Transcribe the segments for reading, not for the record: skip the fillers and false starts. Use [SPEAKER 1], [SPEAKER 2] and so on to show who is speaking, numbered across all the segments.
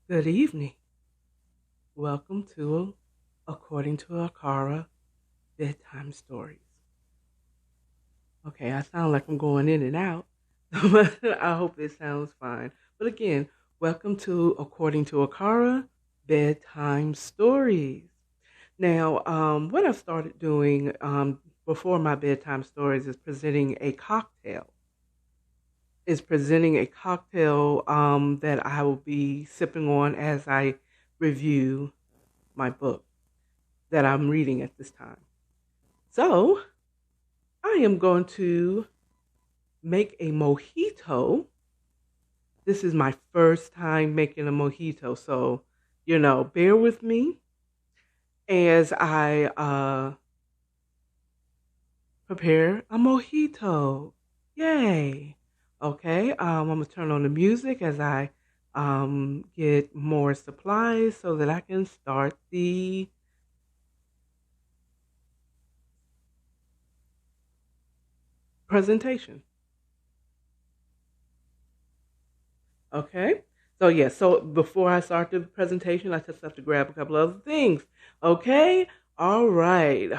[SPEAKER 1] Good evening. Welcome to According to Akara, Bedtime Stories. Okay, I sound like I'm going in and out, but I hope it sounds fine. But again, welcome to According to Akara, Bedtime Stories. Now, what I've started doing before my bedtime stories is presenting a cocktail. That I will be sipping on as I review my book that I'm reading at this time. So I am going to make a mojito. This is my first time making a mojito, so bear with me as I prepare a mojito. Yay! Okay, I'm gonna turn on the music as I get more supplies so that I can start the presentation. Okay, so before I start the presentation, I just have to grab a couple other things. Okay, all right.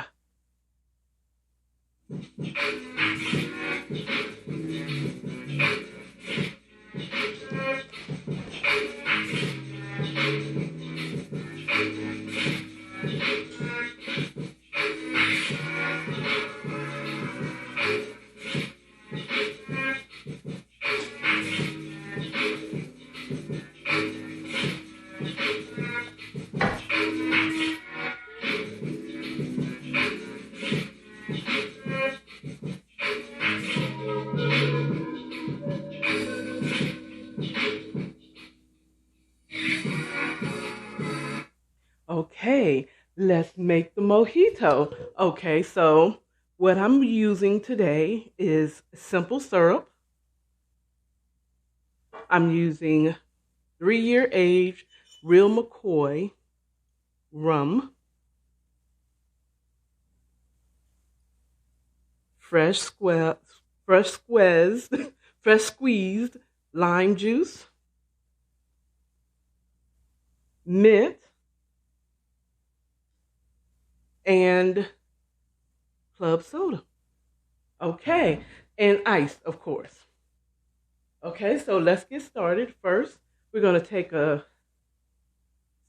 [SPEAKER 1] Okay, let's make the mojito. Okay, so what I'm using today is simple syrup. I'm using 3-year age Real McCoy rum, fresh squeezed, fresh squeezed lime juice, mint, and club soda. Okay, and ice, of course. Okay, so let's get started. First, we're going to take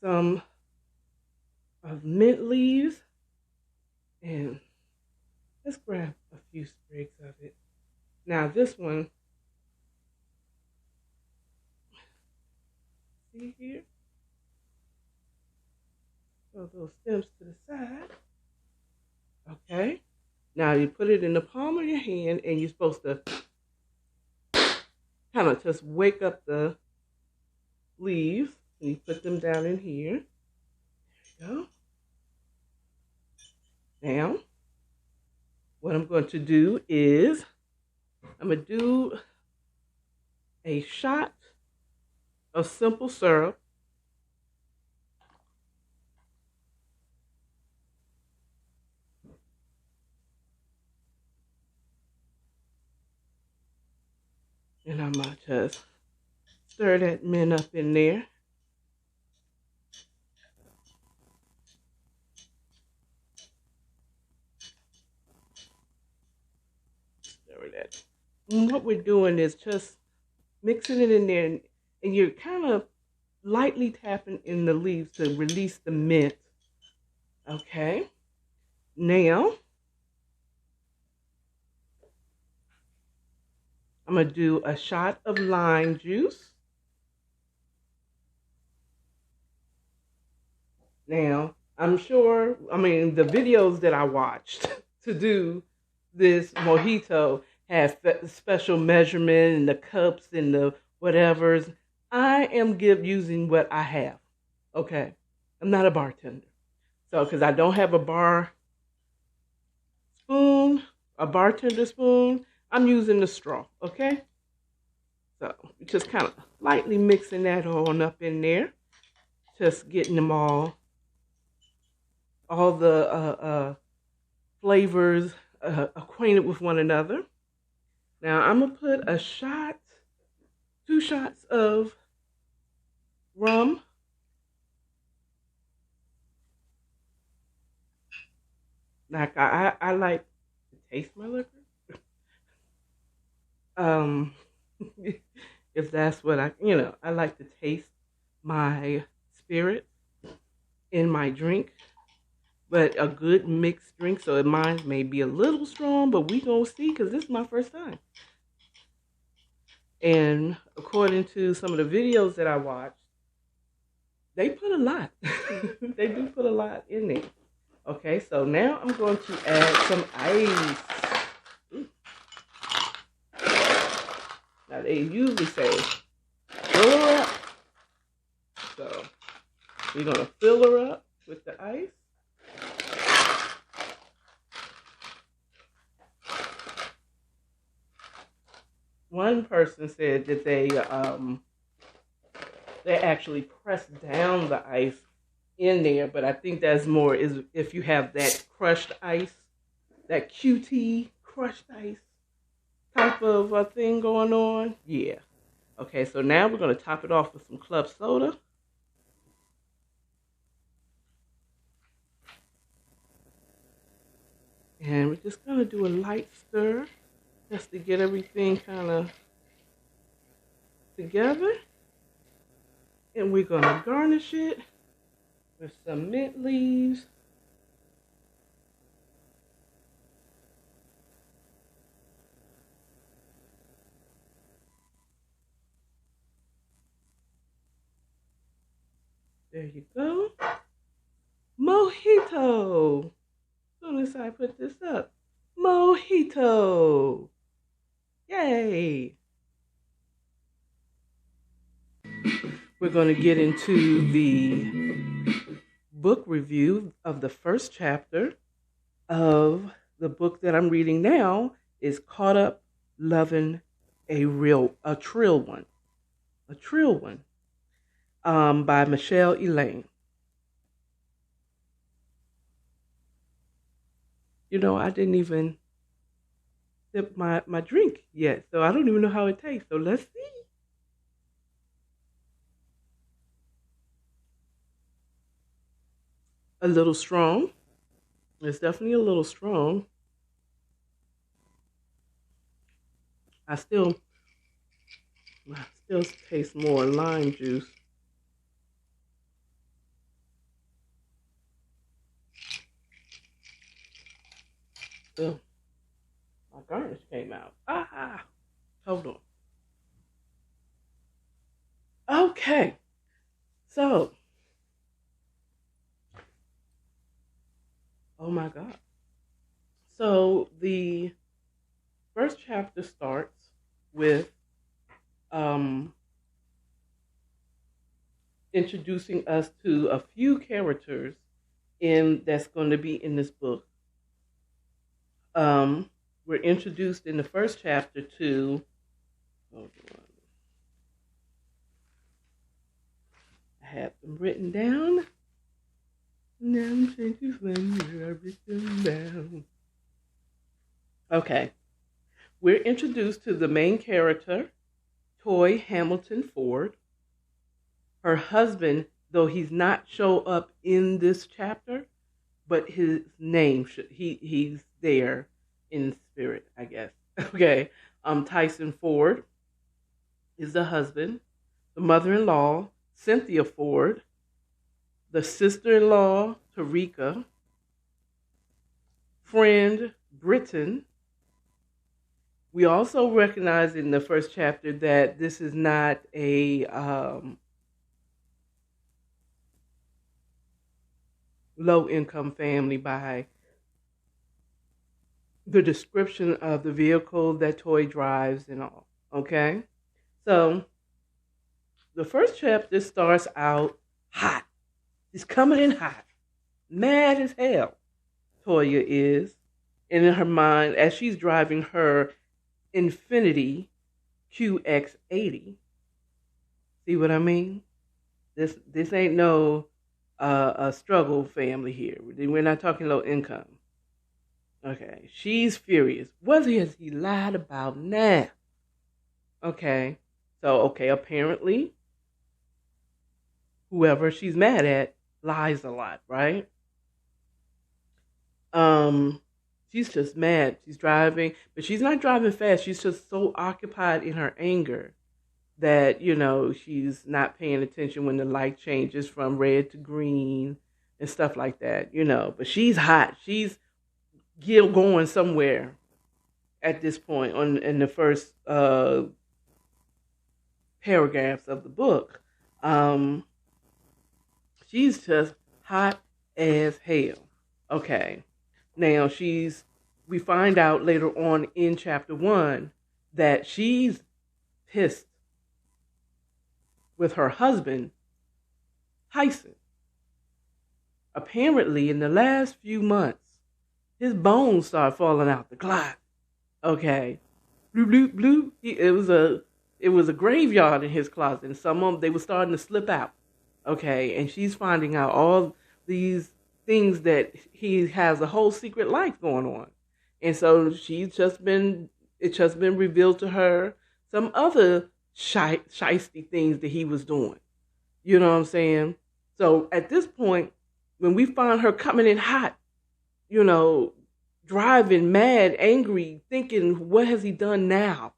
[SPEAKER 1] some of mint leaves and let's grab a few sprigs of it. Now, this one, see here? Those little stems to the side. Okay. Now, you put it in the palm of your hand and you're supposed to kind of just wake up the leaves. And you put them down in here. There you go. Now, what I'm going to do is I'm going to do a shot of simple syrup. And I'm going to just stir that mint up in there. Stir that. And what we're doing is just mixing it in there, and you're kind of lightly tapping in the leaves to release the mint. Okay. Now, I'm going to do a shot of lime juice. Now, the videos that I watched to do this mojito have special measurement and the cups and the whatevers. I am using what I have. Okay. I'm not a bartender. So, because I don't have a bartender spoon, I'm using the straw, okay? So just kind of lightly mixing that on up in there. Just getting them all the flavors acquainted with one another. Now I'm gonna put a shot, 2 shots of rum. Like I like to taste my liquor. Um, if that's what I like to taste my spirit in my drink. But a good mixed drink, so mine may be a little strong, but we gonna see because this is my first time. And according to some of the videos that I watched, they put a lot. They do put a lot in there. Okay, so now I'm going to add some ice. Now they usually say, fill her up. So we're gonna fill her up with the ice. One person said that they actually press down the ice in there, but I think that's more is if you have that crushed ice, that QT crushed ice type of thing going on. Yeah. Okay, so now we're going to top it off with some club soda. And we're just going to do a light stir just to get everything kind of together. And we're going to garnish it with some mint leaves. There you go. Mojito. As soon as I put this up. Mojito. Yay. We're going to get into the book review of the first chapter of the book that I'm reading now is Caught Up, Lovin, a Trill one. A Trill one. By Michelle Elaine. You know, I didn't even sip my drink yet, so I don't even know how it tastes. So let's see. A little strong. It's definitely a little strong. I still taste more lime juice. Oh, my garnish came out. Hold on. Okay, so, oh my God. So the first chapter starts with introducing us to a few characters that's going to be in this book. We're introduced in the first chapter to, hold on, I have them written down. Now I'm trying to find where I write them down. Okay, we're introduced to the main character, Toy Hamilton Ford. Her husband, though he's not show up in this chapter, but his name he's there in spirit, I guess. Okay. Tyson Ford is the husband. The mother-in-law, Cynthia Ford. The sister-in-law, Tarika. Friend, Britton. We also recognize in the first chapter that this is not a low-income family by the description of the vehicle that Toy drives and all. Okay? So, the first chapter starts out hot. It's coming in hot. Mad as hell, Toya is. And in her mind, as she's driving her Infinity QX80. See what I mean? This ain't no a struggle family here. We're not talking low income. Okay, she's furious. What has he lied about now? Okay, so apparently whoever she's mad at lies a lot, right? She's just mad. She's driving, but she's not driving fast. She's just so occupied in her anger that, she's not paying attention when the light changes from red to green and stuff like that, But she's hot. She's going somewhere at this point in the first paragraphs of the book. She's just hot as hell. Okay. Now we find out later on in chapter 1 that she's pissed with her husband, Tyson. Apparently, in the last few months, his bones started falling out the closet. Okay. Bloop, bloop, bloop. It was a graveyard in his closet, and some of them, they were starting to slip out. Okay. And she's finding out all these things that he has a whole secret life going on. And so it's just been revealed to her some other shisty things that he was doing. You know what I'm saying? So at this point, when we find her coming in hot, driving mad, angry, thinking, what has he done now?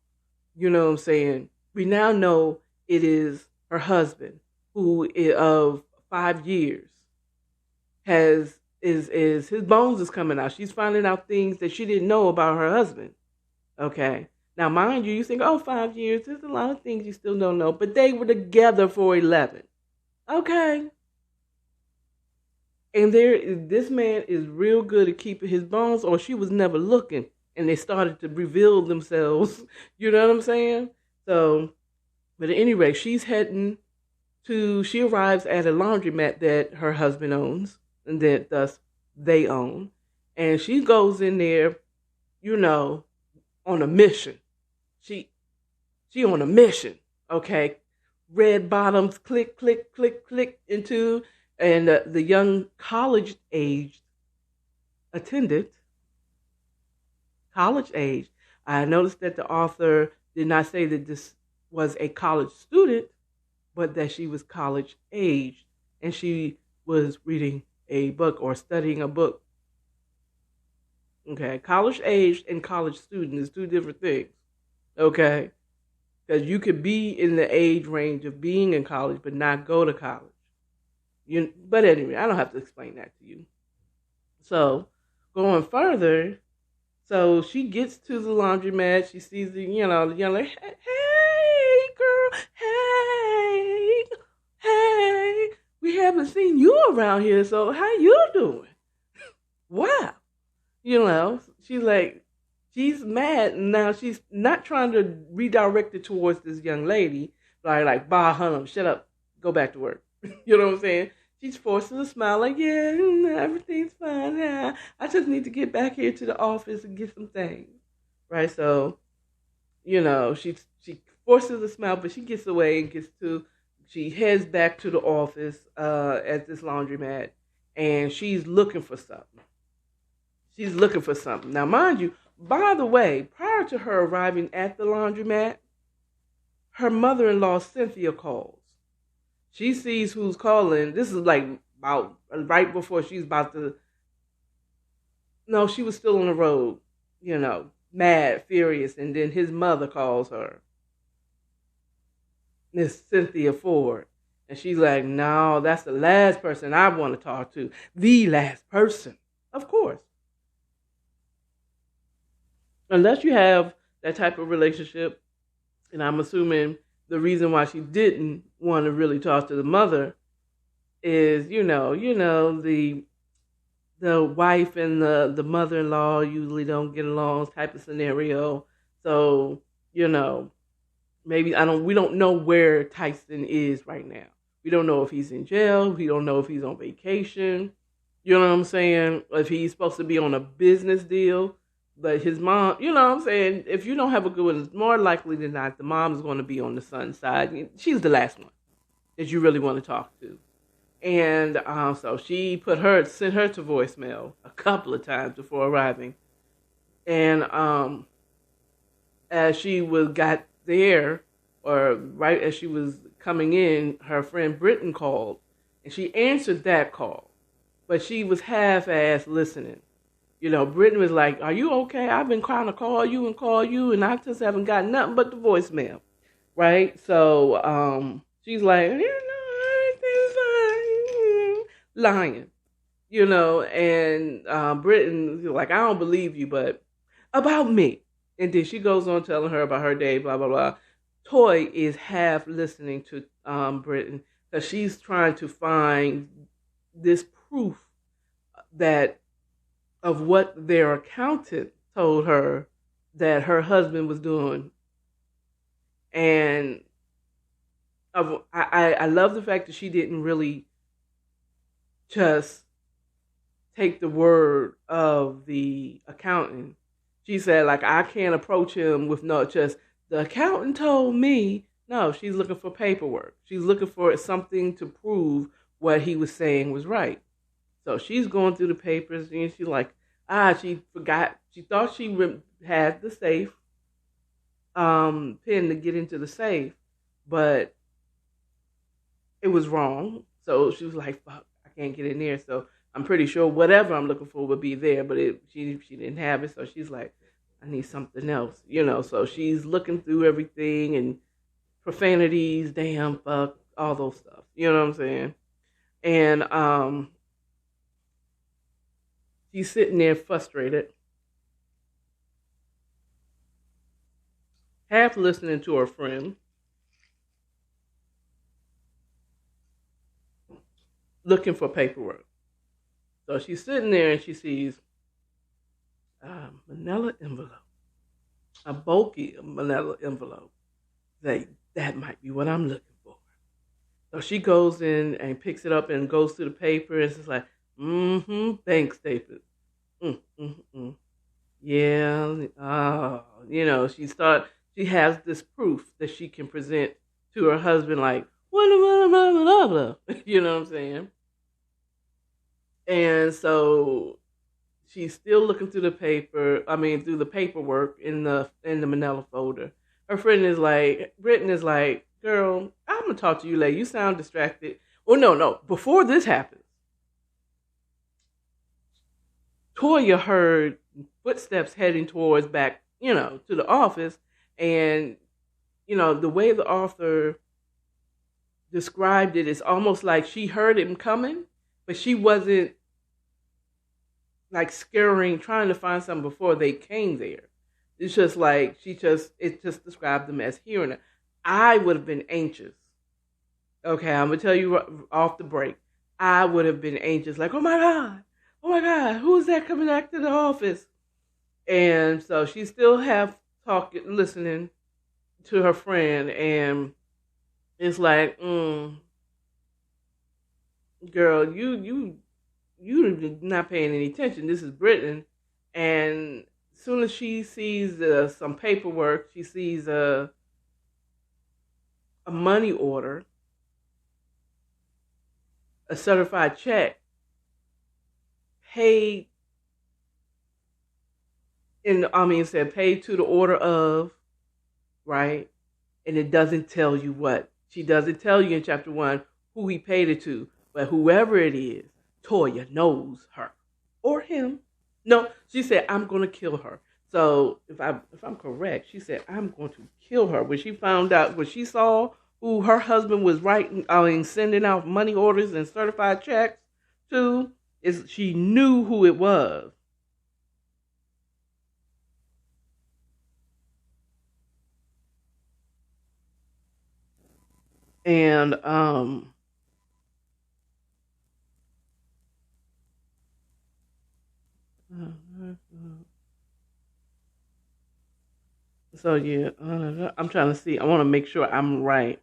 [SPEAKER 1] You know what I'm saying? We now know it is her husband, who of 5 years is his bones is coming out. She's finding out things that she didn't know about her husband. Okay. Now, mind you think, 5 years, there's a lot of things you still don't know, but they were together for 11. Okay. And this man is real good at keeping his bones, or she was never looking, and they started to reveal themselves. You know what I'm saying? So, but at any rate, she arrives at a laundromat that her husband owns, and that thus they own. And she goes in there, on a mission. She on a mission, okay? Red bottoms, click, click, click, click into, and the young college-aged attendant, college-aged. I noticed that the author did not say that this was a college student, but that she was college-aged, and she was reading a book or studying a book. Okay, college-aged and college student is two different things. Okay, because you could be in the age range of being in college but not go to college. But anyway, I don't have to explain that to you. So, going further, so she gets to the laundromat. She sees the young lady. Hey, girl. Hey. We haven't seen you around here, so how you doing? Wow. She's mad, and now she's not trying to redirect it towards this young lady. Like, bah, hunnam, shut up, go back to work. You know what I'm saying? She's forcing a smile, like, yeah, everything's fine. Yeah, I just need to get back here to the office and get some things. Right? So, she forces a smile, but she gets away and she heads back to the office at this laundromat, and she's looking for something. Now, mind you, by the way, prior to her arriving at the laundromat, her mother-in-law, Cynthia, calls. She sees who's calling. This is like about right before she's about to... No, she was still on the road, mad, furious, and then his mother calls her. Miss Cynthia Ford. And she's like, no, that's the last person I want to talk to. The last person. Of course. Unless you have that type of relationship, and I'm assuming the reason why she didn't want to really talk to the mother is, the wife and the mother-in-law usually don't get along type of scenario. So, maybe we don't know where Tyson is right now. We don't know if he's in jail. We don't know if he's on vacation. You know what I'm saying? If he's supposed to be on a business deal. But his mom, you know what I'm saying? If you don't have a good one, it's more likely than not, the mom is going to be on the son's side. She's the last one that you really want to talk to. And so she sent her to voicemail a couple of times before arriving. And as she got there, or right as she was coming in, her friend Britton called, and she answered that call, but she was half-assed listening. Britton was like, "Are you okay? I've been trying to call you, and I just haven't gotten nothing but the voicemail." Right? So she's like, everything's fine. Lying. And Britton was like, "I don't believe you, but about me." And then she goes on telling her about her day, blah, blah, blah. Toy is half listening to Britton because she's trying to find this proof that of what their accountant told her that her husband was doing. And I love the fact that she didn't really just take the word of the accountant. She said, like, I can't approach him with just, the accountant told me. No, she's looking for paperwork. She's looking for something to prove what he was saying was right. So she's going through the papers, and she's like, she forgot. She thought she had the safe pin to get into the safe, but it was wrong. So she was like, fuck, I can't get in there. So I'm pretty sure whatever I'm looking for would be there, but she didn't have it. So she's like, I need something else, So she's looking through everything, and profanities, damn, fuck, all those stuff. You know what I'm saying? And she's sitting there frustrated, half listening to her friend, looking for paperwork. So she's sitting there and she sees a manila envelope, a bulky manila envelope. That might be what I'm looking for. So she goes in and picks it up and goes to the paper, and it's like, bank statement. Yeah. She has this proof that she can present to her husband, like, blah, blah, blah, blah, blah. You know what I'm saying? And so she's still looking through the paperwork in the manila folder. Her friend is like, Britton is like, girl, I'm gonna talk to you later. You sound distracted. Oh no. Before this happens, Toya heard footsteps heading towards back, to the office, and the way the author described it is almost like she heard him coming, but she wasn't like scurrying, trying to find something before they came there. It's just like it just described them as hearing it. I would have been anxious. Okay, I'm gonna tell you off the break. I would have been anxious, like, oh my God, who's that coming back to the office? And so she still listening to her friend, and it's like, girl, you not paying any attention. This is Britton, and as soon as she sees some paperwork, she sees a money order, a certified check, paid paid to the order of, right? And it doesn't tell you what. She doesn't tell you in chapter 1 who he paid it to, but whoever it is, Toya knows her or him. No, she said, I'm going to kill her. So if I'm correct, she said, I'm going to kill her. When she saw who her husband was sending out money orders and certified checks to, she knew who it was. And so yeah, I'm trying to see. I want to make sure I'm right.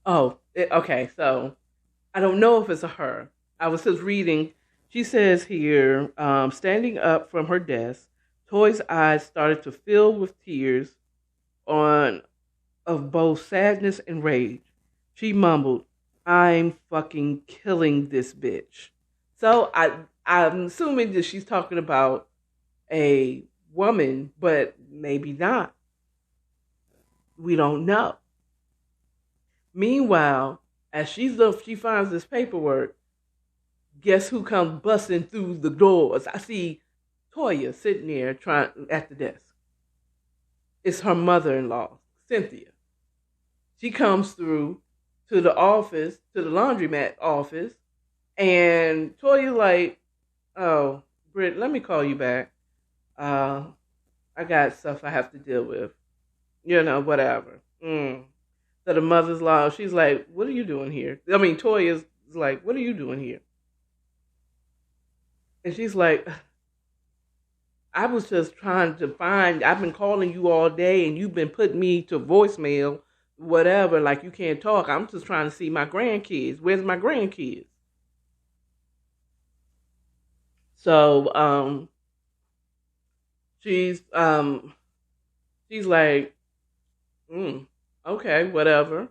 [SPEAKER 1] Okay. So I don't know if it's a her. I was just reading. She says here, standing up from her desk, Toy's eyes started to fill with tears on of both sadness and rage. She mumbled, "I'm fucking killing this bitch." So I'm assuming that she's talking about a woman, but maybe not. We don't know. Meanwhile, as she finds this paperwork, guess who comes busting through the doors? I see Toya sitting there trying at the desk. It's her mother-in-law, Cynthia. She comes through to the office, to the laundromat office, and Toya like, "Oh, Britt, let me call you back. I got stuff I have to deal with. Whatever." So the mother's law, she's like, "What are you doing here?" I mean, Toya's like, "What are you doing here?" And she's like, "I was just trying to find, I've been calling you all day and you've been putting me to voicemail, whatever, like you can't talk. I'm just trying to see my grandkids. Where's my grandkids?" So she's she's like, "Okay, whatever."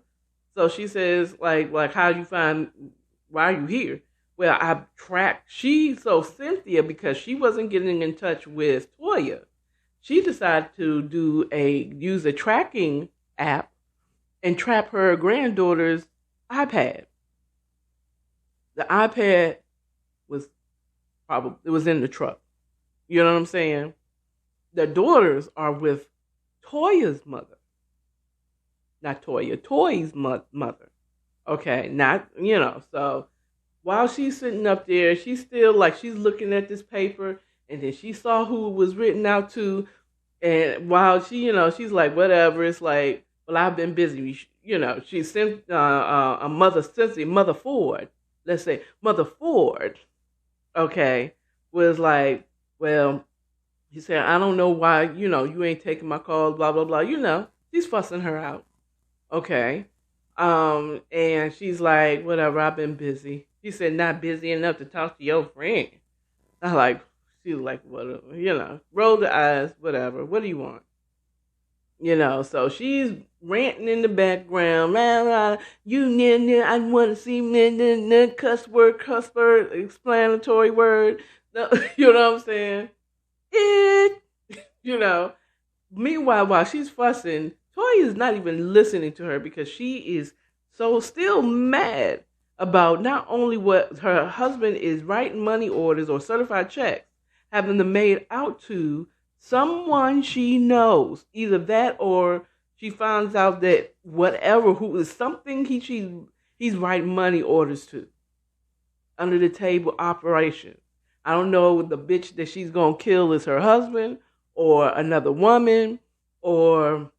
[SPEAKER 1] So she says, like how you find, why are you here? Well, I tracked so Cynthia, because she wasn't getting in touch with Toya, she decided to use a tracking app and trap her granddaughter's iPad. The iPad was it was in the truck. You know what I'm saying? The daughters are with Toya's mother. Not Toya, Toy's mother. Okay, not, so while she's sitting up there, she's still like, she's looking at this paper, and then she saw who it was written out to, and while she's like, whatever, it's like, well, I've been busy. She sent a mother, Cynthia, Mother Ford, let's say, Mother Ford, okay, was like, well, he said, "I don't know why, you ain't taking my calls, blah, blah, blah." She's fussing her out. Okay. And she's like, "Whatever, I've been busy." She said, "Not busy enough to talk to your friend." She was like, "Whatever, roll the eyes, whatever. What do you want?" So she's ranting in the background. "Man, I want to see cuss word, explanatory word." You know what I'm saying? It, you know. Meanwhile, while she's fussing, Toya is not even listening to her, because she is so still mad about not only what her husband is writing money orders or certified checks, having them made out to someone she knows. Either that, or she finds out that whatever, who is something he's writing money orders to. Under the table operation. I don't know the bitch that she's gonna kill is her husband, or another woman, or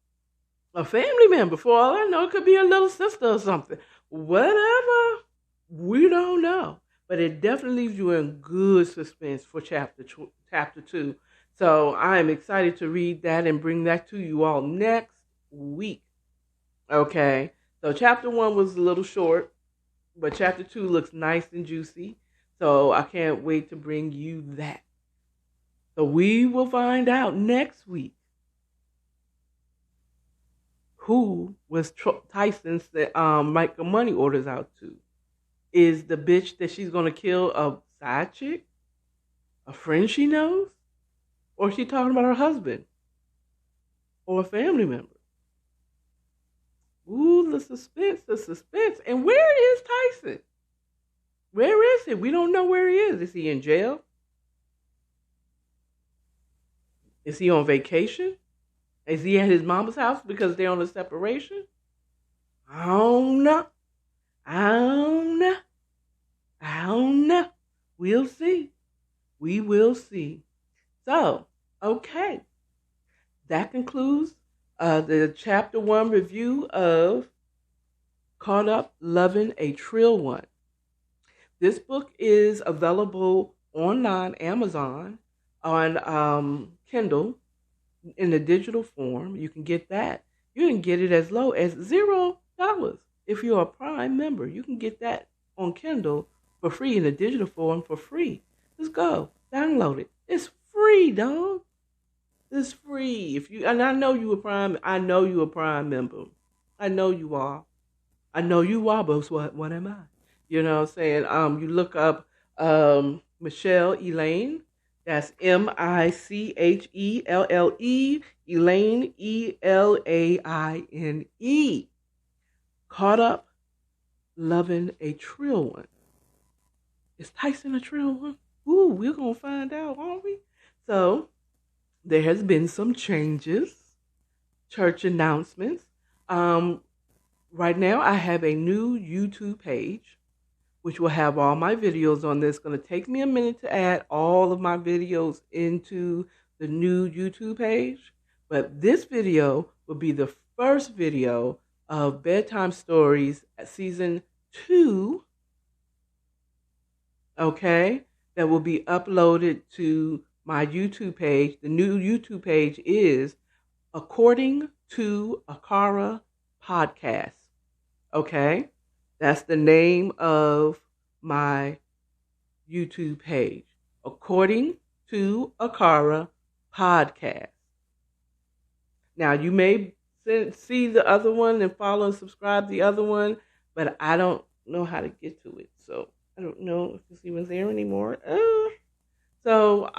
[SPEAKER 1] a family member. For all I know, it could be a little sister or something. Whatever, we don't know. But it definitely leaves you in good suspense for chapter 2. So I am excited to read that and bring that to you all next week. Okay, so chapter 1 was a little short, but chapter 2 looks nice and juicy. So I can't wait to bring you that. So we will find out next week who was Tyson's Micah money orders out to. Is the bitch that she's gonna kill a side chick, a friend she knows, or is she talking about her husband or a family member? Ooh, the suspense, the suspense. And where is Tyson? Where is he? We don't know where he is. Is he in jail? Is he on vacation? Is he at his mama's house because they're on a separation? I don't know. I don't know. I don't know. We'll see. We will see. So, okay. That concludes the chapter 1 review of Caught Up Lovin' a Trill One. This book is available online, Amazon, on Kindle in the digital form. You can get that. You can get it as low as $0. if you're a Prime member, you can get that on Kindle for free in a digital form for free. Just go download it. It's free, dog. It's free. If you and I know you a Prime. I know you a Prime member. I know you are. I know you are, but what am I? You know what I'm saying? You look up Michelle Elaine. That's Michelle, Elaine, Elaine. Caught up, loving a Trill one. Is Tyson a Trill one? Ooh, we're gonna find out, aren't we? So there has been some changes, church announcements. Right now I have a new YouTube page, which will have all my videos on this. It's going to take me a minute to add all of my videos into the new YouTube page. But this video will be the first video of Bedtime Stories Season 2, okay, that will be uploaded to my YouTube page. The new YouTube page is According to Akara Podcast, okay? That's the name of my YouTube page, According to Akara Podcast. Now, you may see the other one and follow and subscribe to the other one, but I don't know how to get to it. So I don't know if it's even there anymore. So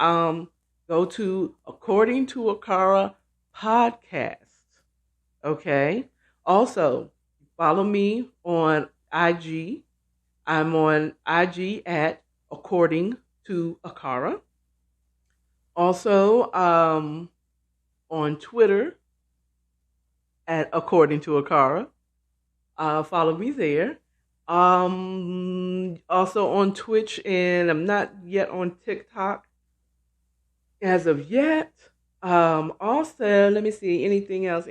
[SPEAKER 1] go to According to Akara Podcast. Okay. Also, follow me on IG. I'm on IG at According to Akara. Also, on Twitter at According to Akara. Follow me there. Also on Twitch, and I'm not yet on TikTok as of yet. Also, let me see, anything else?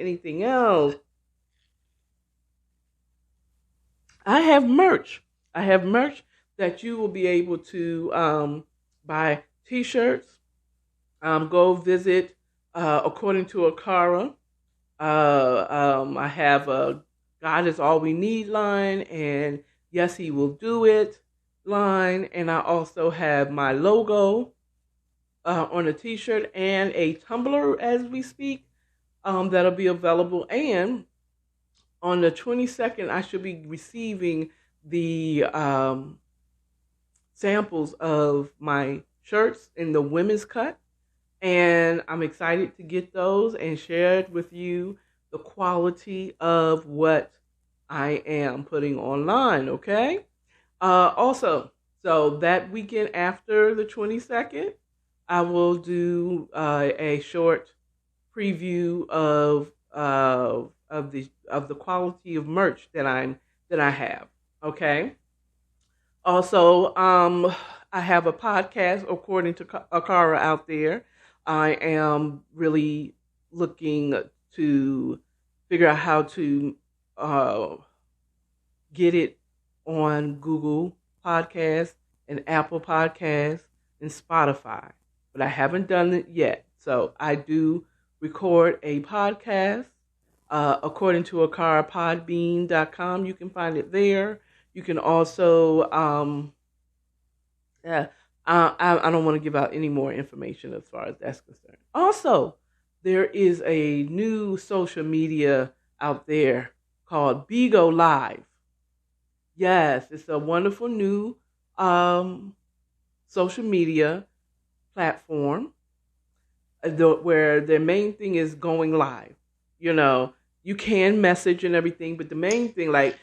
[SPEAKER 1] I have merch. That you will be able to buy t-shirts. Go visit According to Akara. I have a God is all we need line, and yes, he will do it line. And I also have my logo on a t-shirt and a tumbler as we speak, that'll be available. And on the 22nd, I should be receiving the samples of my shirts in the women's cut. And I'm excited to get those and share it with you, the quality of what I am putting online, okay? Also, so that weekend after the 22nd, I will do a short preview of the quality of merch that I have. Okay. Also, I have a podcast, According to Akara, out there. I am really looking to figure out how to get it on Google Podcasts and Apple Podcasts and Spotify. But I haven't done it yet. So I do record a podcast, According to AkaraPodbean.com. You can find it there. You can also, I don't want to give out any more information as far as that's concerned. Also, there is a new social media out there called Bigo Live. Yes, it's a wonderful new social media platform where their main thing is going live. You know, you can message and everything, but the main thing, like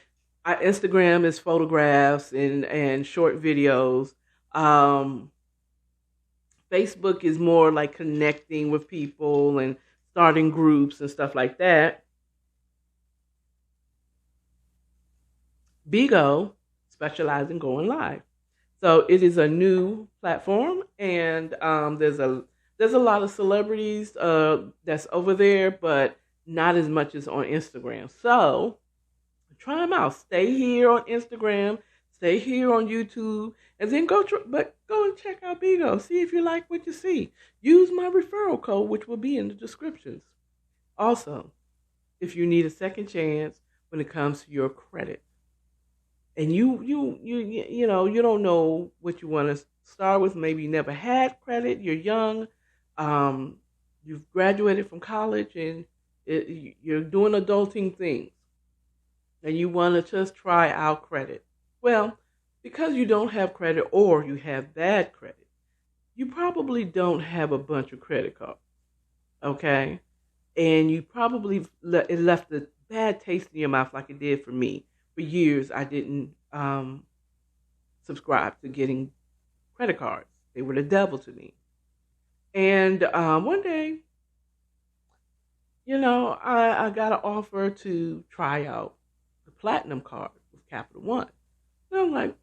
[SPEAKER 1] Instagram, is photographs and short videos. Facebook is more like connecting with people and starting groups and stuff like that. Bigo specializes in going live. So it is a new platform, and there's a lot of celebrities that's over there, but not as much as on Instagram. So try them out. Stay here on Instagram, stay here on YouTube, and then go and check out Bigo. See if you like what you see. Use my referral code, which will be in the descriptions. Also, if you need a second chance when it comes to your credit. And you know, you don't know what you want to start with. Maybe you never had credit. You're young. Um, you've graduated from college, and you're doing adulting things, and you want to just try out credit. Well, because you don't have credit or you have bad credit, you probably don't have a bunch of credit cards. Okay, and you probably it left a bad taste in your mouth, like it did for me. For years, I didn't subscribe to getting credit cards. They were the devil to me. And one day, you know, I got an offer to try out the platinum card with Capital One. And I'm like,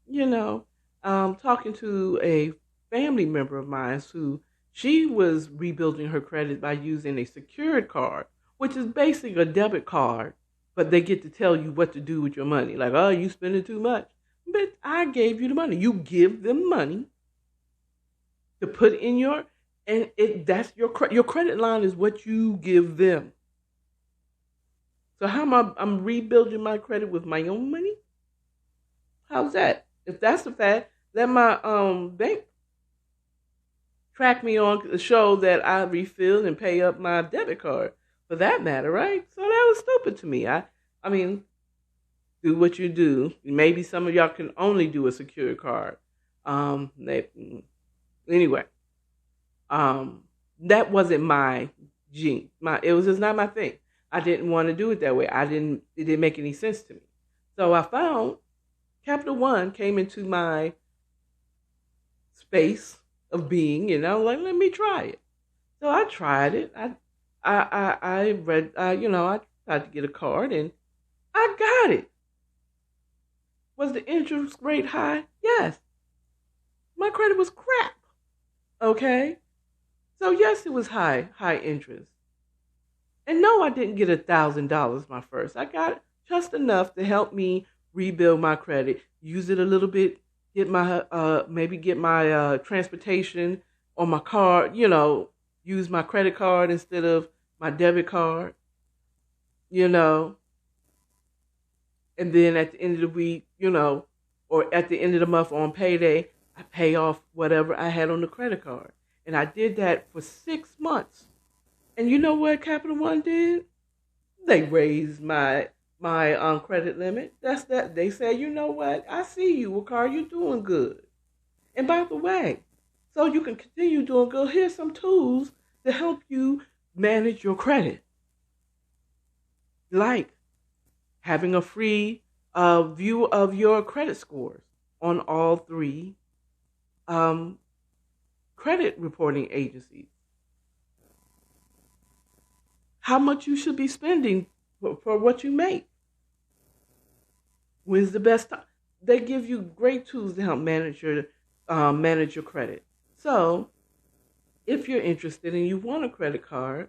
[SPEAKER 1] you know, talking to a family member of mine who she was rebuilding her credit by using a secured card, which is basically a debit card, but they get to tell you what to do with your money. Like, oh, you spending too much. But I gave you the money. You give them money to put in your, and that's your credit line is what you give them. So how am I'm rebuilding my credit with my own money? How's that? If that's the fact, let my bank track me on the show that I refill and pay up my debit card, for that matter, right? So that was stupid to me. I mean, do what you do. Maybe some of y'all can only do a secure card. Anyway, that wasn't my gene. It was just not my thing. I didn't want to do it that way. It didn't make any sense to me. So I found Capital One came into my space of being, you know, like, let me try it. So I tried it. I read, you know, I tried to get a card and I got it. Was the interest rate high? Yes. My credit was crap. Okay. So yes, it was high interest. And no, I didn't get $1,000 my first. I got just enough to help me rebuild my credit, use it a little bit, get my maybe get my transportation on my card, you know, use my credit card instead of my debit card, you know. And then at the end of the week, you know, or at the end of the month on payday, I pay off whatever I had on the credit card. And I did that for 6 months. And you know what Capital One did? They raised my credit limit. That's that. They said, you know what? I see you, Akara. You're doing good. And by the way, so you can continue doing good, here's some tools to help you manage your credit. Like having a free view of your credit scores on all 3 credit reporting agencies. How much you should be spending for what you make. When's the best time? They give you great tools to help manage your credit. So, if you're interested and you want a credit card,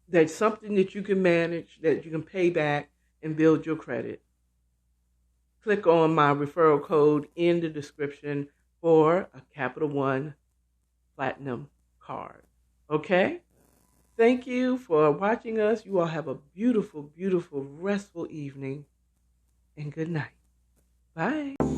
[SPEAKER 1] that's something that you can manage, that you can pay back and build your credit. Click on my referral code in the description for a Capital One Platinum card. Okay? Thank you for watching us. You all have a beautiful, beautiful, restful evening. And good night. Bye.